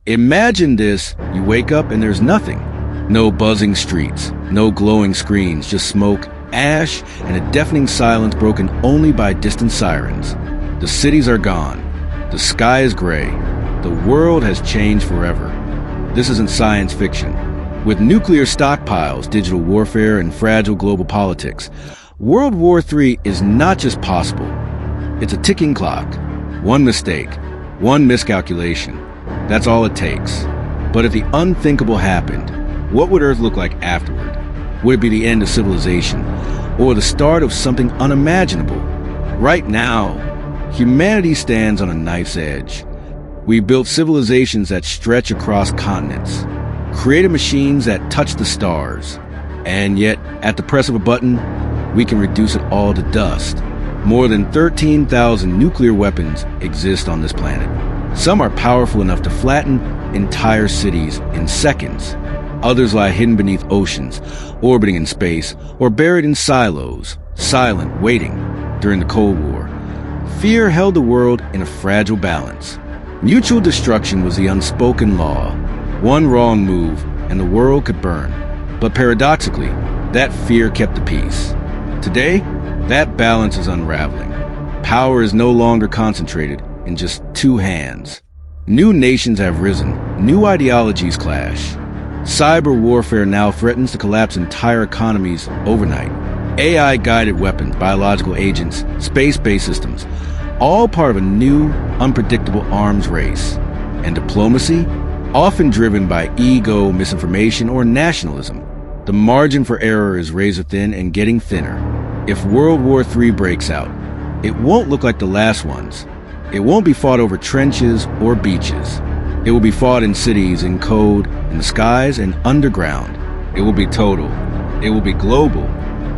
Imagine this, you wake up and there's nothing. No buzzing streets, no glowing screens, just smoke, ash, and a deafening silence broken only by distant sirens. The cities are gone. The sky is gray. The world has changed forever. This isn't science fiction. With nuclear stockpiles, digital warfare, and fragile global politics, World War III is not just possible. It's a ticking clock. One mistake, one miscalculation. That's all it takes. But if the unthinkable happened, what would Earth look like afterward? Would it be the end of civilization, or the start of something unimaginable? Right now, humanity stands on a knife's edge. We built civilizations that stretch across continents, created machines that touch the stars, and yet, at the press of a button, we can reduce it all to dust. More than 13,000 nuclear weapons exist on this planet. Some are powerful enough to flatten entire cities in seconds. Others lie hidden beneath oceans, orbiting in space, or buried in silos, silent, waiting. During the Cold War, fear held the world in a fragile balance. Mutual destruction was the unspoken law. One wrong move, and the world could burn. But paradoxically, that fear kept the peace. Today, that balance is unraveling. Power is no longer concentrated in just two hands. New nations have risen, new ideologies clash. Cyber warfare now threatens to collapse entire economies overnight. AI-guided weapons, biological agents, space-based systems, all part of a new, unpredictable arms race. And diplomacy, often driven by ego, misinformation, or nationalism. The margin for error is razor thin and getting thinner. If World War III breaks out, it won't look like the last ones. It won't be fought over trenches or beaches. It will be fought in cities, in code, in the skies, and underground. It will be total. It will be global.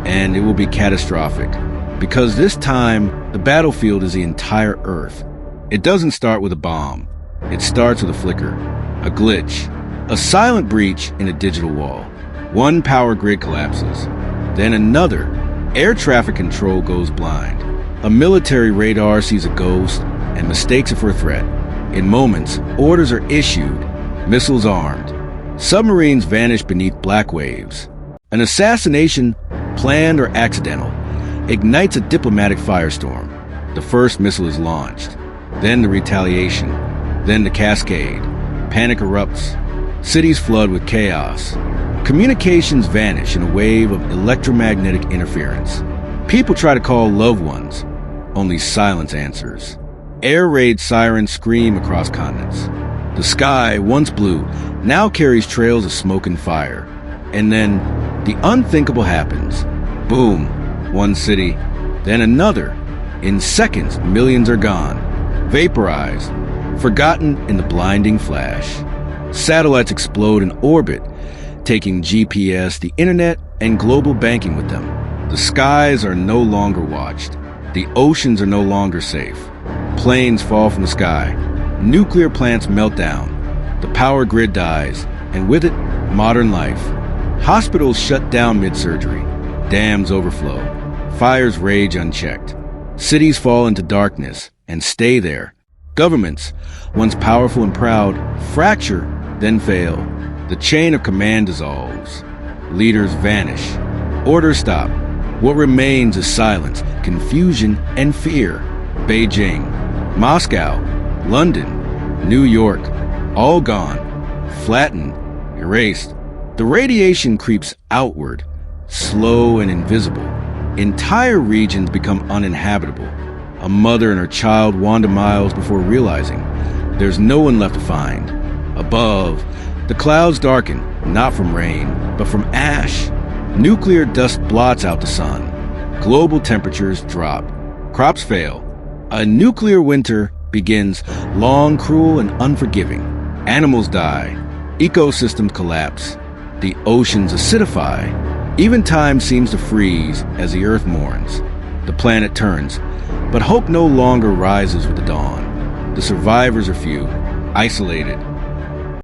And it will be catastrophic. Because this time, the battlefield is the entire Earth. It doesn't start with a bomb. It starts with a flicker, a glitch, a silent breach in a digital wall. One power grid collapses. Then another. Air traffic control goes blind. A military radar sees a ghost and mistakes it for a threat. In moments, orders are issued, missiles armed. Submarines vanish beneath black waves. An assassination, planned or accidental, ignites a diplomatic firestorm. The first missile is launched, then the retaliation, then the cascade. Panic erupts. Cities flood with chaos. Communications vanish in a wave of electromagnetic interference. People try to call loved ones. Only silence answers. Air raid sirens scream across continents. The sky, once blue, now carries trails of smoke and fire. And then, the unthinkable happens. Boom, one city, then another. In seconds, millions are gone, vaporized, forgotten in the blinding flash. Satellites explode in orbit, taking GPS, the internet, and global banking with them. The skies are no longer watched. The oceans are no longer safe. Planes fall from the sky. Nuclear plants melt down. The power grid dies, and with it, modern life. Hospitals shut down mid-surgery. Dams overflow. Fires rage unchecked. Cities fall into darkness and stay there. Governments, once powerful and proud, fracture, then fail. The chain of command dissolves. Leaders vanish. Orders stop. What remains is silence, confusion, and fear. Beijing, Moscow, London, New York, all gone, flattened, erased. The radiation creeps outward, slow and invisible. Entire regions become uninhabitable. A mother and her child wander miles before realizing there's no one left to find. Above, the clouds darken, not from rain, but from ash. Nuclear dust blots out the sun. Global temperatures drop. Crops fail. A nuclear winter begins, long, cruel, and unforgiving. Animals die. Ecosystems collapse. The oceans acidify. Even time seems to freeze as the Earth mourns. The planet turns, but hope no longer rises with the dawn. The survivors are few, isolated,